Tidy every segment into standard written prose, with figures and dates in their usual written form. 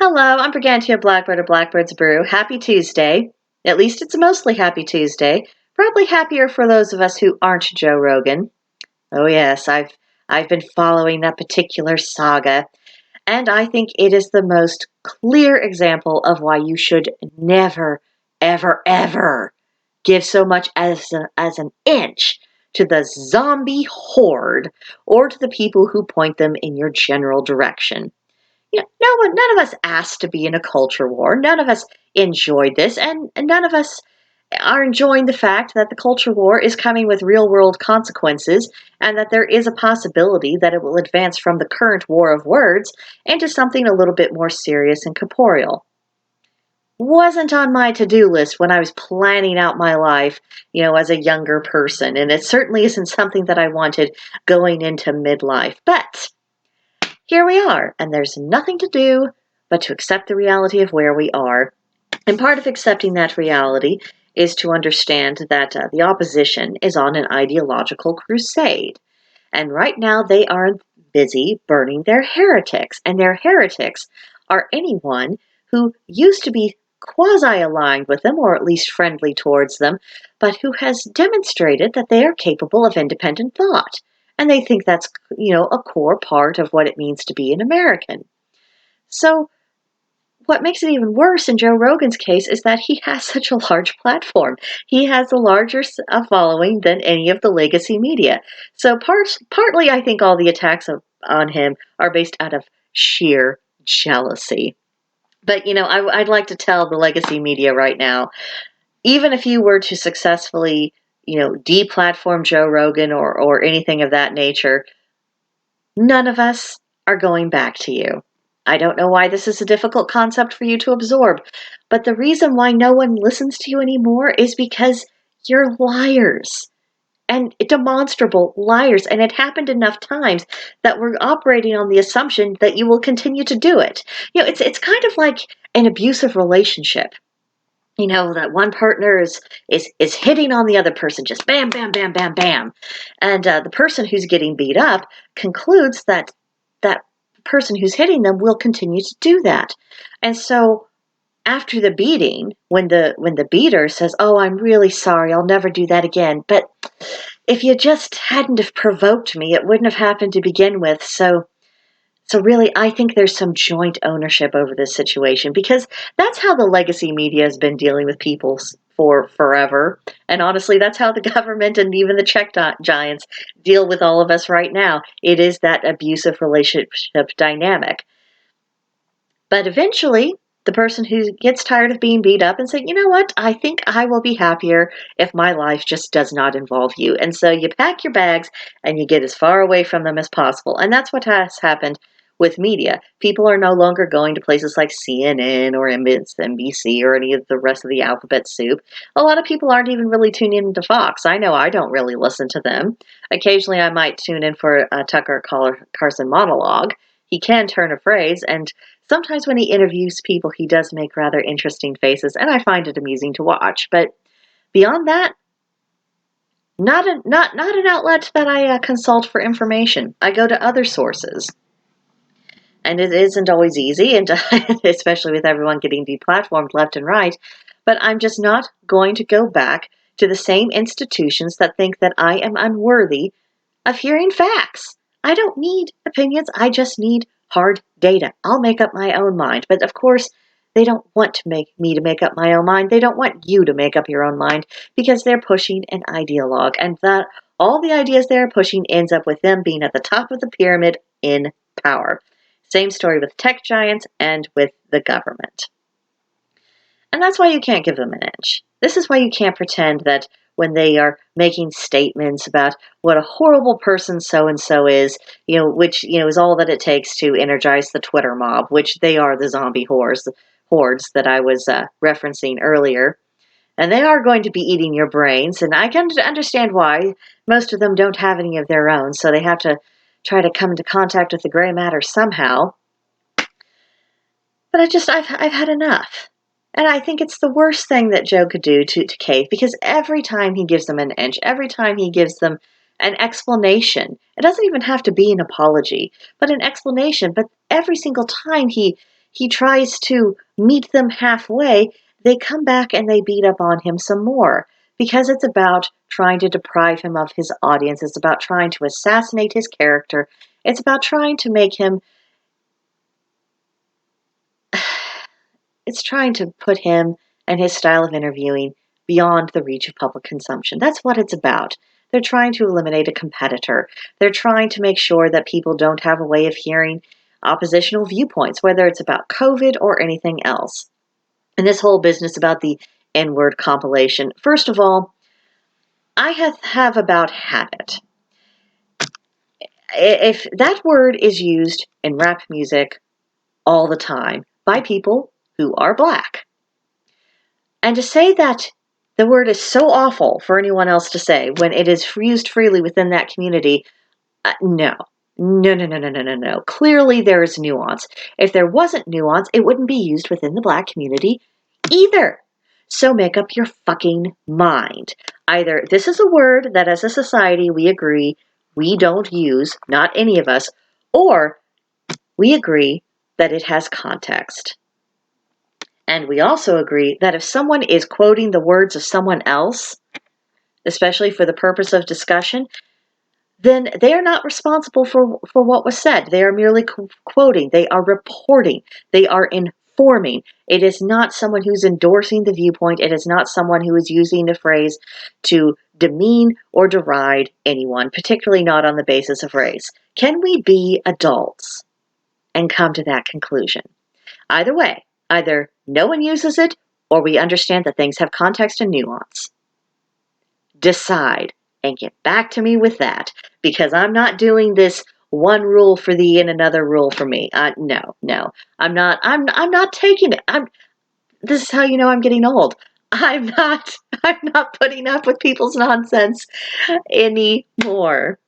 Hello, I'm Brigantia Blackbird of Blackbird's Brew. Happy Tuesday. At least it's mostly Happy Tuesday. Probably happier for those of us who aren't Joe Rogan. Oh yes, I've been following that particular saga, and I think it is the most clear example of why you should never, ever, ever give so much as an inch to the zombie horde or to the people who point them in your general direction. None of us asked to be in a culture war. None of us enjoyed this, and none of us are enjoying the fact that the culture war is coming with real world consequences and that there is a possibility that it will advance from the current war of words into something a little bit more serious and corporeal. Wasn't on my to do list when I was planning out my life, as a younger person, and it certainly isn't something that I wanted going into midlife. But here we are, and there's nothing to do but to accept the reality of where we are. And part of accepting that reality is to understand that the opposition is on an ideological crusade. And right now they are busy burning their heretics. And their heretics are anyone who used to be quasi aligned with them, or at least friendly towards them, but who has demonstrated that they are capable of independent thought. And they think that's, a core part of what it means to be an American. So, what makes it even worse in Joe Rogan's case is that he has such a large platform. He has a larger following than any of the legacy media. So partly, I think all the attacks on him are based out of sheer jealousy. But I'd like to tell the legacy media right now, even if you were to successfully, deplatform Joe Rogan or anything of that nature, none of us are going back to you. I don't know why this is a difficult concept for you to absorb, but the reason why no one listens to you anymore is because you're liars and demonstrable liars. And it happened enough times that we're operating on the assumption that you will continue to do it. It's kind of like an abusive relationship. That one partner is hitting on the other person, just bam, bam, bam, bam, bam, and the person who's getting beat up concludes that person who's hitting them will continue to do that, and so after the beating, when the beater says, "Oh, I'm really sorry, I'll never do that again," but if you just hadn't have provoked me, it wouldn't have happened to begin with. So really, I think there's some joint ownership over this situation because that's how the legacy media has been dealing with people for forever. And honestly, that's how the government and even the check giants deal with all of us right now. It is that abusive relationship dynamic. But eventually, the person who gets tired of being beat up and saying, "You know what, I think I will be happier if my life just does not involve you." And so you pack your bags and you get as far away from them as possible. And that's what has happened with media. People are no longer going to places like CNN or MSNBC or any of the rest of the alphabet soup. A lot of people aren't even really tuning into Fox. I know I don't really listen to them. Occasionally I might tune in for a Tucker Carlson monologue. He can turn a phrase, and sometimes when he interviews people, he does make rather interesting faces, and I find it amusing to watch. But beyond that, not an outlet that I consult for information. I go to other sources, and it isn't always easy, and especially with everyone getting deplatformed left and right. But I'm just not going to go back to the same institutions that think that I am unworthy of hearing facts. I don't need opinions. I just need hard data. I'll make up my own mind. But of course, they don't want to make me to make up my own mind. They don't want you to make up your own mind because they're pushing an ideologue, and that all the ideas they're pushing ends up with them being at the top of the pyramid in power. Same story with tech giants and with the government. And that's why you can't give them an inch. This is why you can't pretend that when they are making statements about what a horrible person so and so is, which is all that it takes to energize the Twitter mob, which they are the zombie hordes that I was referencing earlier. And they are going to be eating your brains, and I can understand why. Most of them don't have any of their own, so they have to try to come into contact with the gray matter somehow. But I've had enough. And I think it's the worst thing that Joe could do to Cave, because every time he gives them an inch, every time he gives them an explanation, it doesn't even have to be an apology, but an explanation. But every single time he tries to meet them halfway, they come back and they beat up on him some more because it's about trying to deprive him of his audience. It's about trying to assassinate his character. It's about trying to make him, it's trying to put him and his style of interviewing beyond the reach of public consumption. That's what it's about. They're trying to eliminate a competitor. They're trying to make sure that people don't have a way of hearing oppositional viewpoints, whether it's about COVID or anything else. And this whole business about the N-word compilation, first of all, I have about had it. If that word is used in rap music all the time by people who are black, and to say that the word is so awful for anyone else to say when it is used freely within that community, no. No, no, no, no, no, no, no. Clearly there is nuance. If there wasn't nuance, it wouldn't be used within the black community either. So make up your fucking mind. Either this is a word that as a society we agree we don't use, not any of us, or we agree that it has context. And we also agree that if someone is quoting the words of someone else, especially for the purpose of discussion, then they are not responsible for what was said. They are merely quoting. They are reporting. They are informing. It is not someone who's endorsing the viewpoint. It is not someone who is using the phrase to demean or deride anyone, particularly not on the basis of race. Can we be adults and come to that conclusion? Either way, either no one uses it or we understand that things have context and nuance. Decide and get back to me with that, because I'm not doing this one rule for thee and another rule for me. No, I'm not taking it. This is how you know I'm getting old. I'm not putting up with people's nonsense anymore.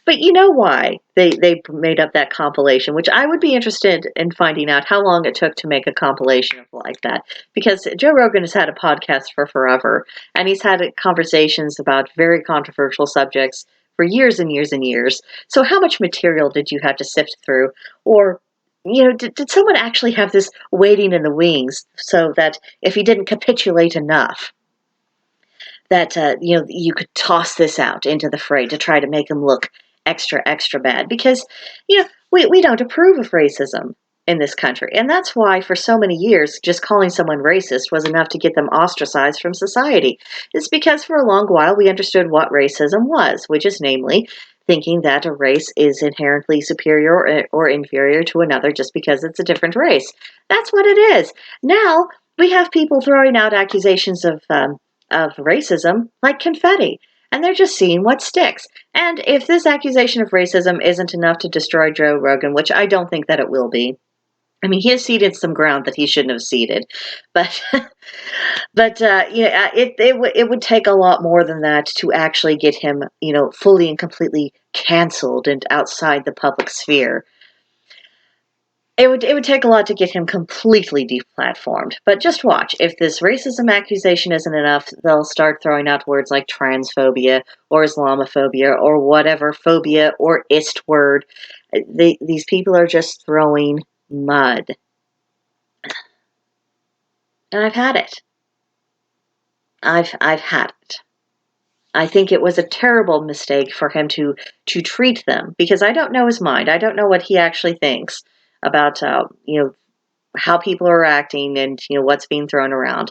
But you know why they made up that compilation, which I would be interested in finding out how long it took to make a compilation of like that. Because Joe Rogan has had a podcast for forever, and he's had conversations about very controversial subjects for years and years and years. So how much material did you have to sift through? Or, did someone actually have this waiting in the wings so that if he didn't capitulate enough, that you could toss this out into the fray to try to make him look extra bad, because we don't approve of racism in this country, and that's why for so many years just calling someone racist was enough to get them ostracized from society. It's because for a long while we understood what racism was, which is namely thinking that a race is inherently superior or inferior to another just because it's a different race. That's what it is. Now we have people throwing out accusations of racism like confetti, and they're just seeing what sticks. And if this accusation of racism isn't enough to destroy Joe Rogan, which I don't think that it will be, I mean, he has ceded some ground that he shouldn't have ceded, but it would take a lot more than that to actually get him, fully and completely canceled and outside the public sphere. It would take a lot to get him completely deplatformed. But just watch. If this racism accusation isn't enough, they'll start throwing out words like transphobia or Islamophobia or whatever phobia or ist word. These people are just throwing mud. And I've had it. I've had it. I think it was a terrible mistake for him to treat them, because I don't know his mind. I don't know what he actually thinks about how people are acting and what's being thrown around.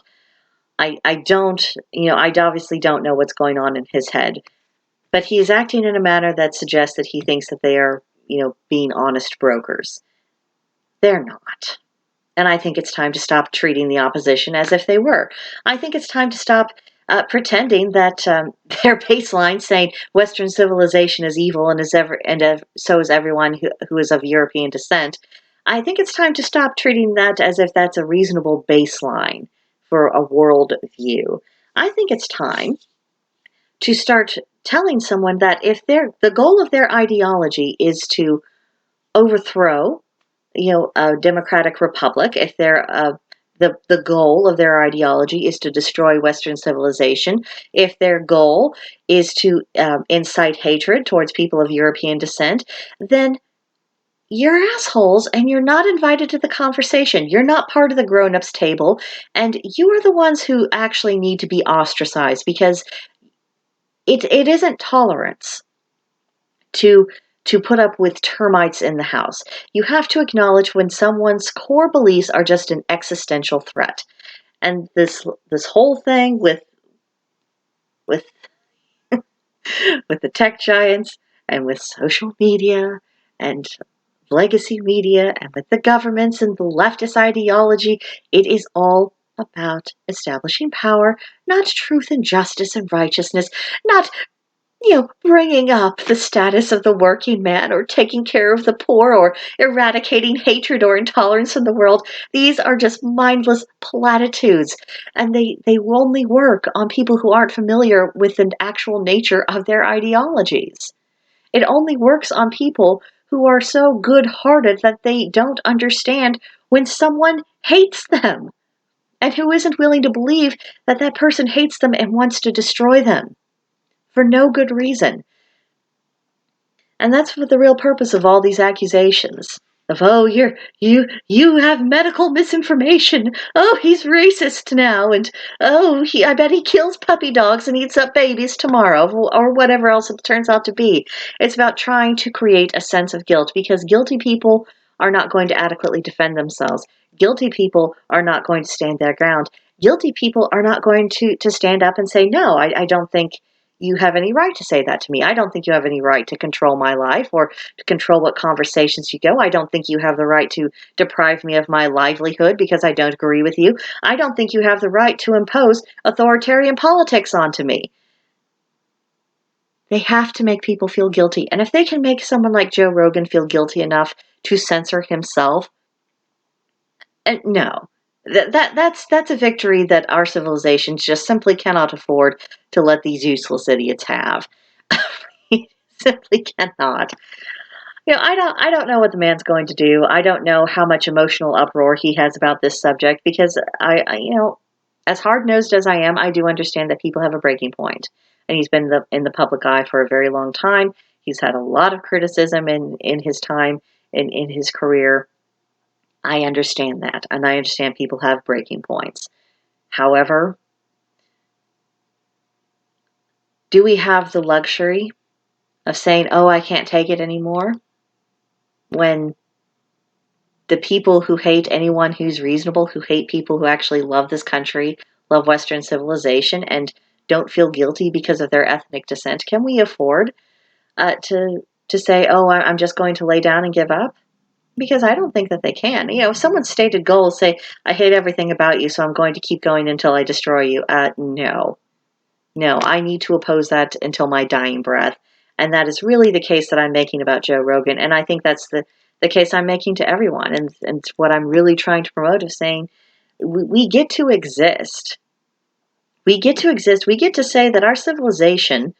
I obviously don't know what's going on in his head, but he is acting in a manner that suggests that he thinks that they are being honest brokers. They're not. And I think it's time to stop treating the opposition as if they were. I think it's time to stop pretending that their baseline saying Western civilization is evil and so is everyone who is of European descent. I think it's time to stop treating that as if that's a reasonable baseline for a world view. I think it's time to start telling someone that if the goal of their ideology is to overthrow a democratic republic, if the goal of their ideology is to destroy Western civilization, if their goal is to incite hatred towards people of European descent, then you're assholes and you're not invited to the conversation. You're not part of the grown-ups table, and you are the ones who actually need to be ostracized because it isn't tolerance to put up with termites in the house. You have to acknowledge when someone's core beliefs are just an existential threat. And this whole thing with with the tech giants and with social media and legacy media and with the governments and the leftist ideology, it is all about establishing power, not truth and justice and righteousness, not bringing up the status of the working man or taking care of the poor or eradicating hatred or intolerance in the world. These are just mindless platitudes, and they only work on people who aren't familiar with the actual nature of their ideologies. It only works on people who are so good-hearted that they don't understand when someone hates them and who isn't willing to believe that that person hates them and wants to destroy them for no good reason. And that's what the real purpose of all these accusations. Of, oh, you have medical misinformation. Oh, he's racist now, and oh, I bet he kills puppy dogs and eats up babies tomorrow, or whatever else it turns out to be. It's about trying to create a sense of guilt because guilty people are not going to adequately defend themselves. Guilty people are not going to stand their ground. Guilty people are not going to stand up and say, no, I don't think you have any right to say that to me. I don't think you have any right to control my life or to control what conversations you go. I don't think you have the right to deprive me of my livelihood because I don't agree with you. I don't think you have the right to impose authoritarian politics onto me. They have to make people feel guilty. And if they can make someone like Joe Rogan feel guilty enough to censor himself, no. That's a victory that our civilizations just simply cannot afford to let these useless idiots have. He simply cannot. I don't know what the man's going to do. I don't know how much emotional uproar he has about this subject because as hard-nosed as I am, I do understand that people have a breaking point. And he's been in the public eye for a very long time. He's had a lot of criticism in his time in his career. I understand that, and I understand people have breaking points. However, do we have the luxury of saying, oh, I can't take it anymore, when the people who hate anyone who's reasonable, who hate people who actually love this country, love Western civilization, and don't feel guilty because of their ethnic descent, can we afford to say, oh, I'm just going to lay down and give up? Because I don't think that they can. If someone's stated goals say, I hate everything about you, so I'm going to keep going until I destroy you. No. No, I need to oppose that until my dying breath. And that is really the case that I'm making about Joe Rogan. And I think that's the case I'm making to everyone. And what I'm really trying to promote is saying we get to exist. We get to exist. We get to say that our civilization,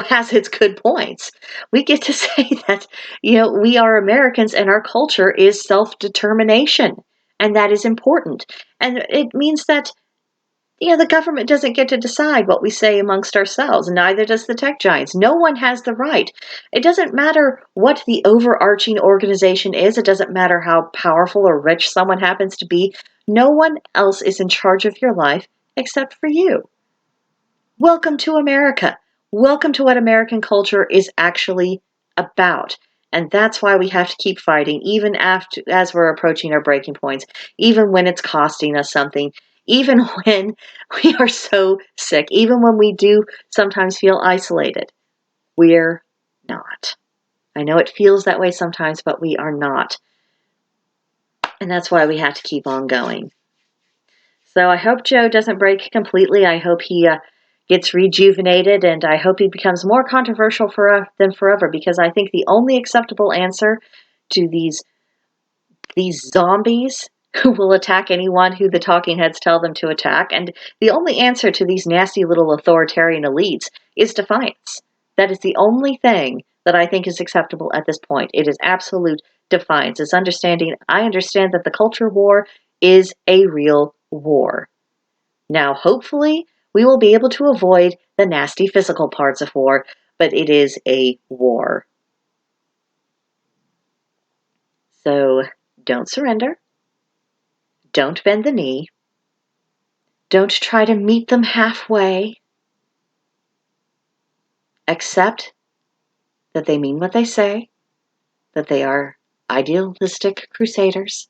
has its good points. We get to say that, we are Americans and our culture is self-determination. And that is important. And it means that the government doesn't get to decide what we say amongst ourselves. Neither does the tech giants. No one has the right. It doesn't matter what the overarching organization is. It doesn't matter how powerful or rich someone happens to be. No one else is in charge of your life except for you. Welcome to America. Welcome to what American culture is actually about. And that's why we have to keep fighting, even as we're approaching our breaking points, even when it's costing us something, even when we are so sick, even when we do sometimes feel isolated. We're not. I know it feels that way sometimes, but we are not. And that's why we have to keep on going. So I hope Joe doesn't break completely. I hope he gets rejuvenated, and I hope he becomes more controversial than forever, because I think the only acceptable answer to these zombies who will attack anyone who the talking heads tell them to attack, and the only answer to these nasty little authoritarian elites is defiance. That is the only thing that I think is acceptable at this point. It is absolute defiance. It's understanding, I understand that the culture war is a real war. Now, hopefully, we will be able to avoid the nasty physical parts of war, but it is a war. So don't surrender. Don't bend the knee. Don't try to meet them halfway. Accept that they mean what they say, that they are idealistic crusaders,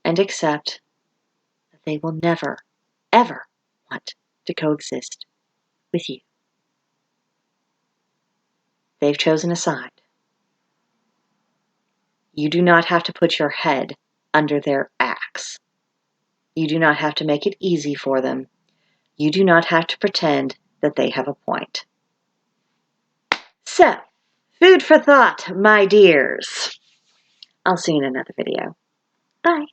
and accept that they will never, ever want to coexist with you. They've chosen a side. You do not have to put your head under their axe. You do not have to make it easy for them. You do not have to pretend that they have a point. So, food for thought, my dears. I'll see you in another video. Bye.